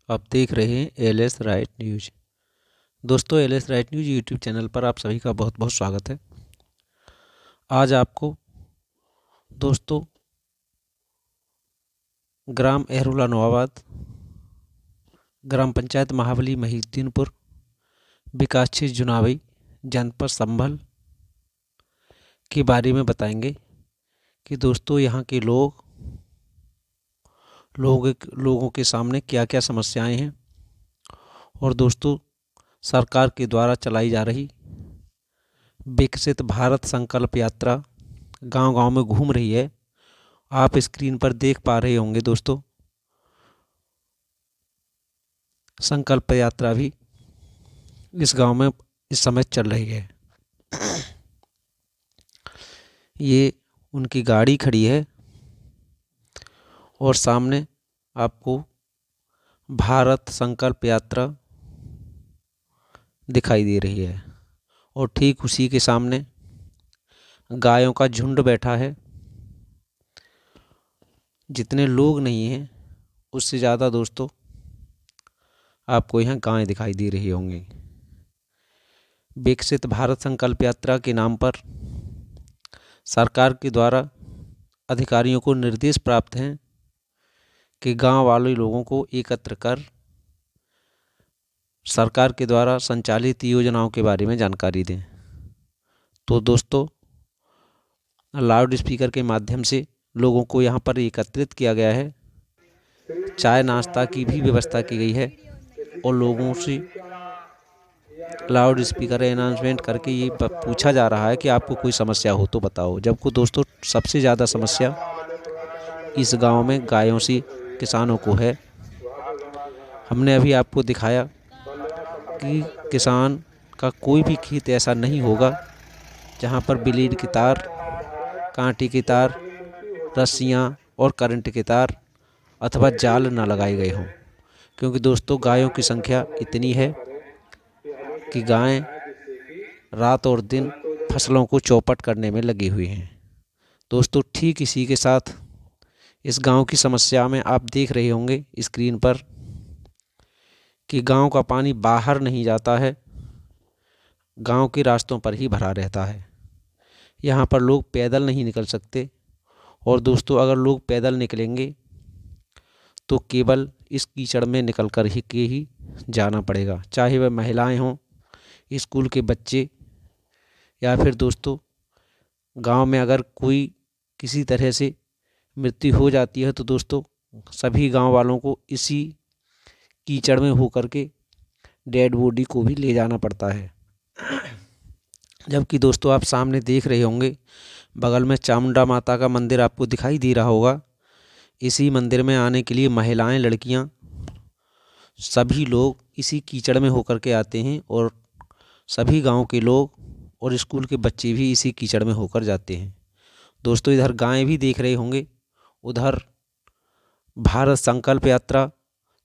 आप देख रहे हैं एल एस राइट न्यूज। दोस्तों, L S right news YouTube channel पर आप सभी का बहुत बहुत स्वागत है। आज आपको दोस्तों ग्राम एहरुला नवाबाद, ग्राम पंचायत महाबली महिउद्दीनपुर, विकासक्षेत्र जुनावी, जनपद संभल के बारे में बताएंगे कि दोस्तों यहाँ के लोगों के सामने क्या क्या समस्याएं हैं और दोस्तों सरकार के द्वारा चलाई जा रही विकसित भारत संकल्प यात्रा गांव-गांव में घूम रही है। आप स्क्रीन पर देख पा रहे होंगे दोस्तों, संकल्प यात्रा भी इस गांव में इस समय चल रही है। ये उनकी गाड़ी खड़ी है और सामने आपको भारत संकल्प यात्रा दिखाई दे रही है और ठीक उसी के सामने गायों का झुंड बैठा है। जितने लोग नहीं हैं उससे ज़्यादा दोस्तों आपको यहाँ गायें दिखाई दे रही होंगी। विकसित भारत संकल्प यात्रा के नाम पर सरकार के द्वारा अधिकारियों को निर्देश प्राप्त हैं कि गांव वाले लोगों को एकत्र कर सरकार के द्वारा संचालित योजनाओं के बारे में जानकारी दें। तो दोस्तों लाउड स्पीकर के माध्यम से लोगों को यहाँ पर एकत्रित किया गया है। चाय नाश्ता की भी व्यवस्था की गई है और लोगों से लाउड स्पीकर अनाउंसमेंट करके ये पूछा जा रहा है कि आपको कोई समस्या हो तो बताओ। जबकि दोस्तों सबसे ज़्यादा समस्या इस गांव में गायों से किसानों को है। हमने अभी आपको दिखाया कि किसान का कोई भी खेत ऐसा नहीं होगा जहां पर ब्लेड की तार, कांटे की तार, रस्सियां और करंट के तार अथवा जाल न लगाए गए हों, क्योंकि दोस्तों गायों की संख्या इतनी है कि गायें रात और दिन फसलों को चौपट करने में लगी हुई हैं। दोस्तों ठीक इसी के साथ इस गांव की समस्या में आप देख रहे होंगे स्क्रीन पर कि गांव का पानी बाहर नहीं जाता है, गांव के रास्तों पर ही भरा रहता है। यहां पर लोग पैदल नहीं निकल सकते और दोस्तों अगर लोग पैदल निकलेंगे तो केवल इस कीचड़ में निकल कर ही जाना पड़ेगा, चाहे वह महिलाएं हों, स्कूल के बच्चे या फिर दोस्तों गांव में अगर कोई किसी तरह से मृत्यु हो जाती है तो दोस्तों सभी गांव वालों को इसी कीचड़ में होकर के डेड बॉडी को भी ले जाना पड़ता है। जबकि दोस्तों आप सामने देख रहे होंगे बगल में चामुंडा माता का मंदिर आपको दिखाई दे रहा होगा। इसी मंदिर में आने के लिए महिलाएं, लड़कियां, सभी लोग इसी कीचड़ में होकर के आते हैं और सभी गांव के लोग और स्कूल के बच्चे भी इसी कीचड़ में होकर जाते हैं। दोस्तों इधर गायें भी देख रहे होंगे, उधर भारत संकल्प यात्रा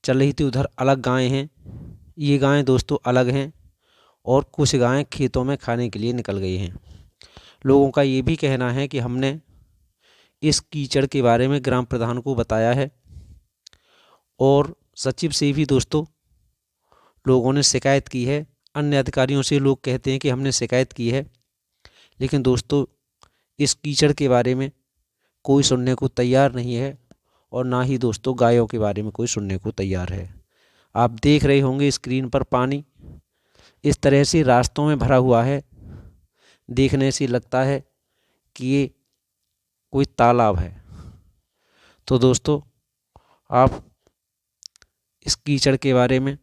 चल रही थी, उधर अलग गायें हैं। ये गायें दोस्तों अलग हैं और कुछ गायें खेतों में खाने के लिए निकल गई हैं। लोगों का ये भी कहना है कि हमने इस कीचड़ के बारे में ग्राम प्रधान को बताया है और सचिव से भी दोस्तों लोगों ने शिकायत की है। अन्य अधिकारियों से लोग कहते हैं कि हमने शिकायत की है, लेकिन दोस्तों इस कीचड़ के बारे में कोई सुनने को तैयार नहीं है और ना ही दोस्तों गायों के बारे में कोई सुनने को तैयार है। आप देख रहे होंगे स्क्रीन पर पानी इस तरह से रास्तों में भरा हुआ है, देखने से लगता है कि ये कोई तालाब है। तो दोस्तों आप इस कीचड़ के बारे में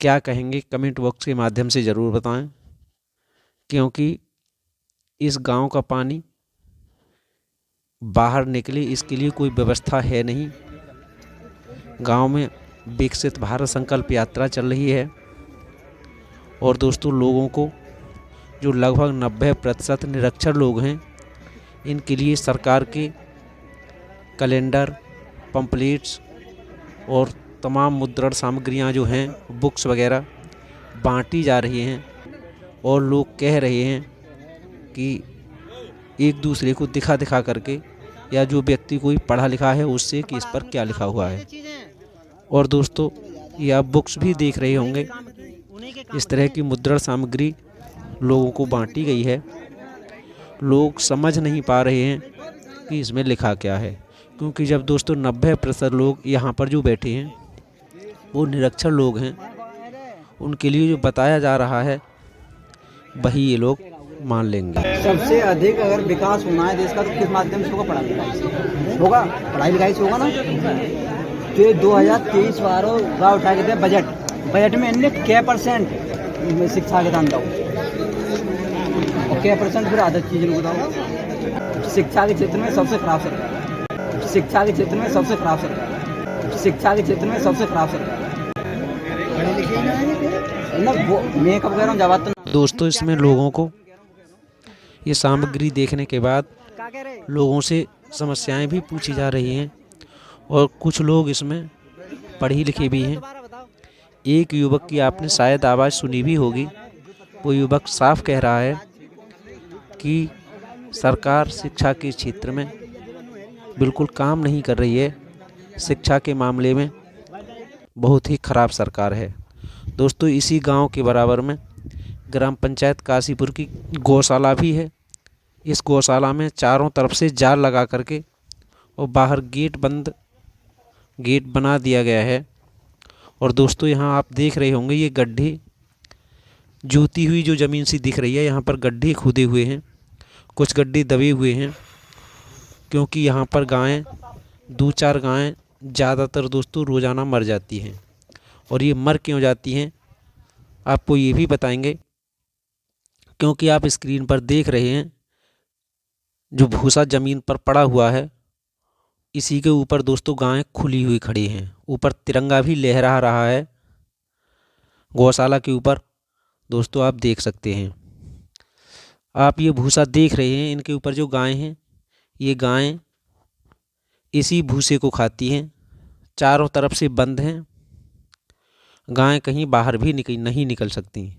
क्या कहेंगे कमेंट बॉक्स के माध्यम से ज़रूर बताएं, क्योंकि इस गांव का पानी बाहर निकले इसके लिए कोई व्यवस्था है नहीं। गांव में विकसित भारत संकल्प यात्रा चल रही है और दोस्तों लोगों को जो लगभग 90% निरक्षर लोग हैं, इनके लिए सरकार के कैलेंडर, पम्पलेट्स और तमाम मुद्रण सामग्रियां जो हैं, बुक्स वगैरह बांटी जा रही हैं और लोग कह रहे हैं कि एक दूसरे को दिखा करके या जो व्यक्ति कोई पढ़ा लिखा है उससे कि इस पर क्या लिखा हुआ है। और दोस्तों, ये आप बुक्स भी देख रहे होंगे, इस तरह की मुद्रण सामग्री लोगों को बांटी गई है। लोग समझ नहीं पा रहे हैं कि इसमें लिखा क्या है, क्योंकि जब दोस्तों 90% लोग यहाँ पर जो बैठे हैं वो निरक्षर लोग हैं, उनके लिए जो बताया जा रहा है वही ये लोग मान लेंगे। सबसे अधिक अगर विकास होना है देश का तो किस माध्यम से होगा? पढ़ाई लिखाई से होगा। पढ़ाई लिखाई से होगा ना। तो 2023 वालों का उठा के बजट में इनने क्या परसेंट शिक्षा के दान दो और क्या परसेंट फिर आदत चीज़ बताओ। शिक्षा के क्षेत्र में सबसे खराब सरकार, शिक्षा के क्षेत्र में सबसे खराब सरकार, शिक्षा के क्षेत्र में सबसे खराब सरकार। मेकअप वगैरह जवाब तो दोस्तों, इसमें लोगों को ये सामग्री देखने के बाद लोगों से समस्याएं भी पूछी जा रही हैं और कुछ लोग इसमें पढ़े लिखे भी हैं। एक युवक की आपने शायद आवाज़ सुनी भी होगी। वो युवक साफ कह रहा है कि सरकार शिक्षा के क्षेत्र में बिल्कुल काम नहीं कर रही है, शिक्षा के मामले में बहुत ही खराब सरकार है। दोस्तों, इसी गांव के बराबर में ग्राम पंचायत काशीपुर की गौशाला भी है। इस गौशाला में चारों तरफ से जाल लगा करके और बाहर गेट बना दिया गया है। और दोस्तों, यहाँ आप देख रहे होंगे ये गड्ढे, जोती हुई जो ज़मीन सी दिख रही है, यहाँ पर गड्ढे खोदे हुए हैं, कुछ गड्ढे दबे हुए हैं, क्योंकि यहाँ पर गायें 2-4 गायें ज़्यादातर दोस्तों रोज़ाना मर जाती हैं। और ये मर क्यों जाती हैं आपको ये भी बताएंगे, क्योंकि आप स्क्रीन पर देख रहे हैं जो भूसा ज़मीन पर पड़ा हुआ है, इसी के ऊपर दोस्तों गायें खुली हुई खड़ी हैं। ऊपर तिरंगा भी लहरा रहा है गौशाला के ऊपर, दोस्तों आप देख सकते हैं। आप ये भूसा देख रहे हैं, इनके ऊपर जो गायें हैं, ये गायें इसी भूसे को खाती हैं। चारों तरफ से बंद हैं, गायें कहीं बाहर भी नहीं निकल सकती।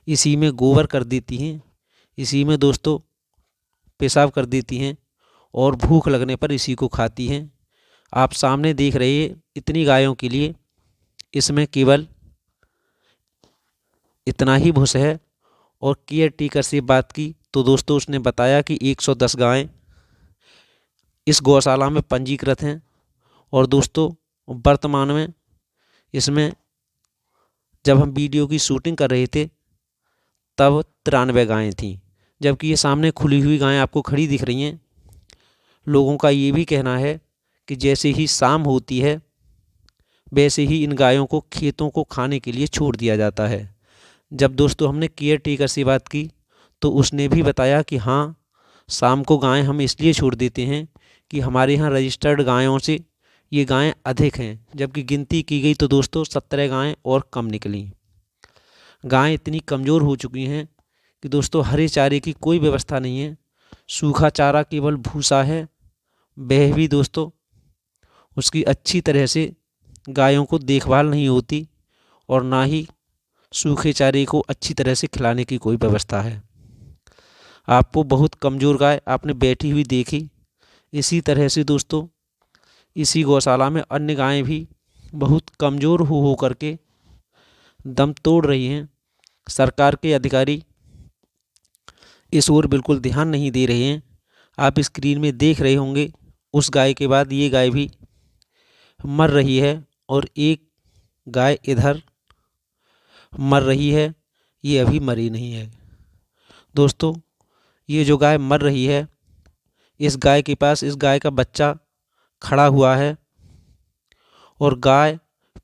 इसी में गोबर कर देती हैं, इसी में दोस्तों पेशाब कर देती हैं और भूख लगने पर इसी को खाती हैं। आप सामने देख रहे हैं इतनी गायों के लिए इसमें केवल इतना ही भूस है। और केयर टेकर से बात की तो दोस्तों उसने बताया कि 110 गायें इस गौशाला में पंजीकृत हैं। और दोस्तों, वर्तमान में इसमें जब हम वीडियो की शूटिंग कर रहे थे तब 93 गायें थीं, जबकि ये सामने खुली हुई गायें आपको खड़ी दिख रही हैं। लोगों का ये भी कहना है कि जैसे ही शाम होती है वैसे ही इन गायों को खेतों को खाने के लिए छोड़ दिया जाता है। जब दोस्तों हमने केयर टेकर से बात की तो उसने भी बताया कि हाँ, शाम को गायें हम इसलिए छोड़ देते हैं कि हमारे यहाँ रजिस्टर्ड गायों से ये गायें अधिक हैं, जबकि गिनती की गई तो दोस्तों 17 गायें और कम निकली। गायें इतनी कमज़ोर हो चुकी हैं कि दोस्तों हरे चारे की कोई व्यवस्था नहीं है, सूखा चारा केवल भूसा है, वह भी दोस्तों उसकी अच्छी तरह से गायों को देखभाल नहीं होती और ना ही सूखे चारे को अच्छी तरह से खिलाने की कोई व्यवस्था है। आपको बहुत कमज़ोर गाय आपने बैठी हुई देखी, इसी तरह से दोस्तों इसी गौशाला में अन्य गायें भी बहुत कमज़ोर हो करके दम तोड़ रही हैं। सरकार के अधिकारी इस ओर बिल्कुल ध्यान नहीं दे रहे हैं। आप स्क्रीन में देख रहे होंगे उस गाय के बाद ये गाय भी मर रही है और एक गाय इधर मर रही है, ये अभी मरी नहीं है। दोस्तों, ये जो गाय मर रही है, इस गाय के पास इस गाय का बच्चा खड़ा हुआ है और गाय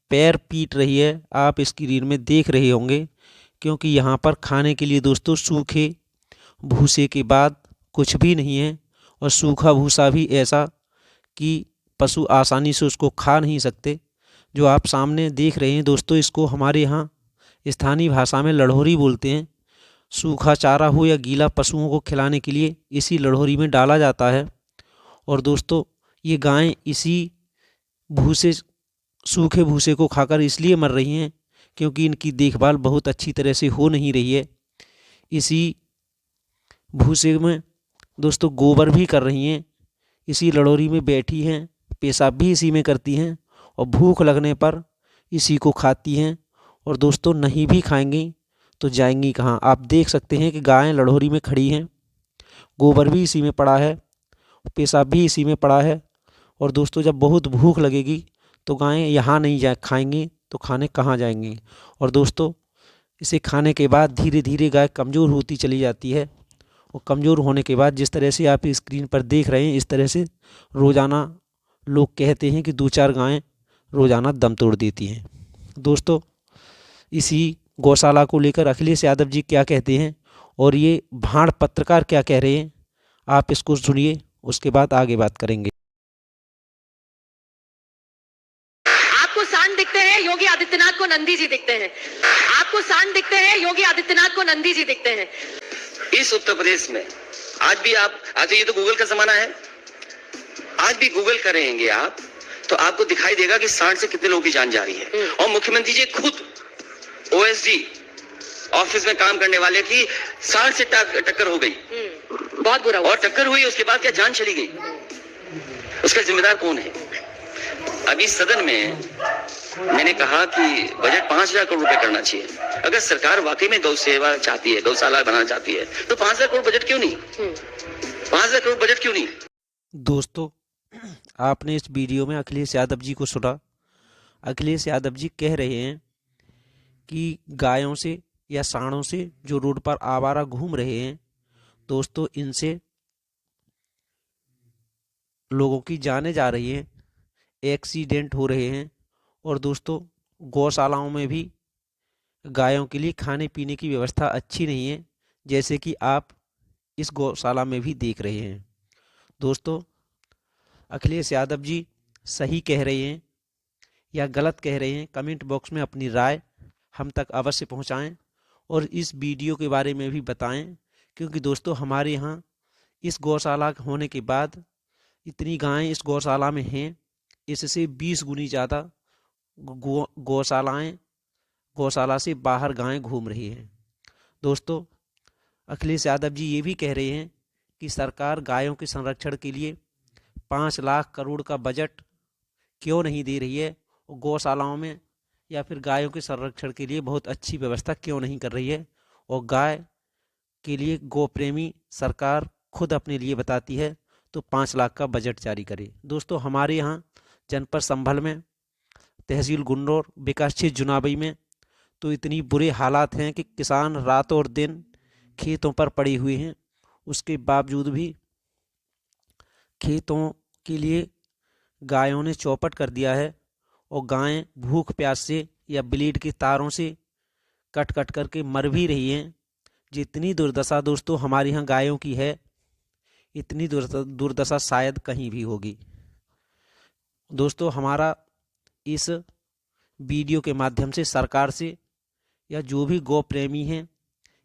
पैर पीट रही है। आप स्क्रीन में देख रहे होंगे, क्योंकि यहाँ पर खाने के लिए दोस्तों सूखे भूसे के बाद कुछ भी नहीं है और सूखा भूसा भी ऐसा कि पशु आसानी से उसको खा नहीं सकते। जो आप सामने देख रहे हैं दोस्तों, इसको हमारे यहाँ स्थानीय भाषा में लड़होरी बोलते हैं। सूखा चारा हो या गीला पशुओं को खिलाने के लिए इसी लड़होरी में डाला जाता है। और दोस्तों, ये गायें इसी भूसे सूखे भूसे को खाकर इसलिए मर रही हैं क्योंकि इनकी देखभाल बहुत अच्छी तरह से हो नहीं रही है। इसी भूसे में दोस्तों गोबर भी कर रही हैं, इसी लड़ोरी में बैठी हैं, पेशाब भी इसी में करती हैं और भूख लगने पर इसी को खाती हैं। और दोस्तों नहीं भी खाएंगी तो जाएंगी कहाँ। आप देख सकते हैं कि गायें लड़ोरी में खड़ी हैं, गोबर भी इसी में पड़ा है, पेशाब भी इसी में पड़ा है। और दोस्तों जब बहुत भूख लगेगी तो गायें यहाँ नहीं जा खाएंगी तो खाने कहाँ जाएंगी। और दोस्तों इसे खाने के बाद धीरे धीरे गाय कमज़ोर होती चली जाती है और कमज़ोर होने के बाद जिस तरह से आप स्क्रीन पर देख रहे हैं, इस तरह से रोज़ाना लोग कहते हैं कि 2-4 गायें रोज़ाना दम तोड़ देती हैं। दोस्तों इसी गौशाला को लेकर अखिलेश यादव जी क्या कहते हैं और ये भाड़ पत्रकार क्या कह रहे हैं, आप इसको सुनिए, उसके बाद आगे बात करेंगे। आपको सांड दिखते हैं, योगी आदित्यनाथ को नंदी जी दिखते हैं। आपको सांड दिखते हैं, योगी आदित्यनाथ को नंदी जी दिखते हैं। इस उत्तर प्रदेश में आज भी आप, आज ये तो गूगल का जमाना है, आज भी गूगल करेंगे आप तो आपको दिखाई देगा कि सांड से कितने लोगों की जान जा रही है। और मुख्यमंत्री जी खुद ओएसडी ऑफिस में काम करने वाले की सांड से टक्कर हो गई, बहुत बुरा हुआ। और टक्कर हुई उसके बाद क्या जान चली गई, उसका जिम्मेदार कौन है? अभी सदन में मैंने कहा कि बजट 5,000 करोड़ रुपए करना चाहिए। अगर सरकार वाकई में गौ सेवा चाहती है, गौशाला बनाना चाहती है तो 5,000 करोड़ बजट क्यों नहीं? 5,000 करोड़ बजट क्यों नहीं? दोस्तों आपने इस वीडियो में अखिलेश यादव जी को सुना। अखिलेश यादव जी कह रहे हैं कि गायों से या सांडों से जो रोड पर आवारा घूम रहे हैं, दोस्तों इनसे लोगों की जानें जा रही हैं, एक्सीडेंट हो रहे हैं। और दोस्तों गौशालाओं में भी गायों के लिए खाने पीने की व्यवस्था अच्छी नहीं है, जैसे कि आप इस गौशाला में भी देख रहे हैं। दोस्तों अखिलेश यादव जी सही कह रहे हैं या गलत कह रहे हैं, कमेंट बॉक्स में अपनी राय हम तक अवश्य पहुंचाएं और इस वीडियो के बारे में भी बताएं, क्योंकि दोस्तों हमारे यहाँ इस गौशाला होने के बाद इतनी गायें इस गौशाला में हैं, इससे 20 गुनी ज़्यादा गौशाला से बाहर गायें घूम रही हैं। दोस्तों अखिलेश यादव जी ये भी कह रहे हैं कि सरकार गायों के संरक्षण के लिए 5 लाख करोड़ का बजट क्यों नहीं दे रही है और गौशालाओं में या फिर गायों के संरक्षण के लिए बहुत अच्छी व्यवस्था क्यों नहीं कर रही है। और गाय के लिए गौ प्रेमी सरकार खुद अपने लिए बताती है तो 5 लाख का बजट जारी करे। दोस्तों हमारे यहाँ जनपद संभल में, तहसील गुन्नौर, विकास क्षेत्र जुनाबई में तो इतनी बुरे हालात हैं कि किसान रात और दिन खेतों पर पड़े हुए हैं, उसके बावजूद भी खेतों के लिए गायों ने चौपट कर दिया है और गायें भूख प्यास से या ब्लेड के तारों से कट कट करके मर भी रही हैं। जितनी दुर्दशा दोस्तों हमारे यहाँ गायों की है, इतनी दुर्दशा शायद कहीं भी होगी। दोस्तों हमारा इस वीडियो के माध्यम से सरकार से या जो भी गौ प्रेमी हैं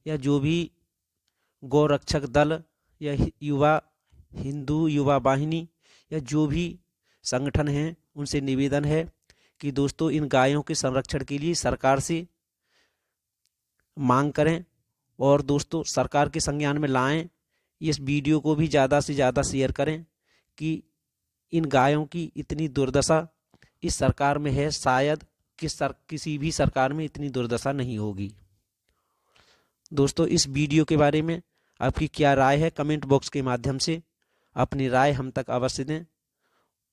या जो भी गौ रक्षक दल या हिंदू युवा वाहिनी या जो भी संगठन हैं, उनसे निवेदन है कि दोस्तों इन गायों के संरक्षण के लिए सरकार से मांग करें और दोस्तों सरकार के संज्ञान में लाएं। इस वीडियो को भी ज़्यादा से ज़्यादा शेयर करें कि इन गायों की इतनी दुर्दशा इस सरकार में है, शायद किसी भी सरकार में इतनी दुर्दशा नहीं होगी। दोस्तों इस वीडियो के बारे में आपकी क्या राय है, कमेंट बॉक्स के माध्यम से अपनी राय हम तक अवश्य दें।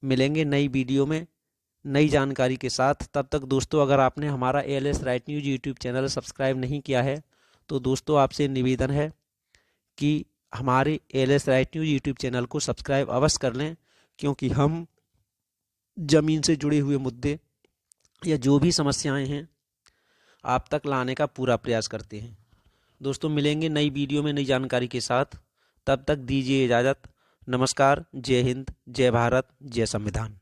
मिलेंगे नई वीडियो में नई जानकारी के साथ। तब तक दोस्तों अगर आपने हमारा ALS right news YouTube channel subscribe नहीं किया है तो दोस्तों आपसे निवेदन है कि हमारे ALS right news YouTube channel को सब्सक्राइब अवश्य कर लें, क्योंकि हम ज़मीन से जुड़े हुए मुद्दे या जो भी समस्याएं हैं आप तक लाने का पूरा प्रयास करते हैं। दोस्तों मिलेंगे नई वीडियो में नई जानकारी के साथ, तब तक दीजिए इजाज़त। नमस्कार, जय हिंद, जय भारत, जय संविधान।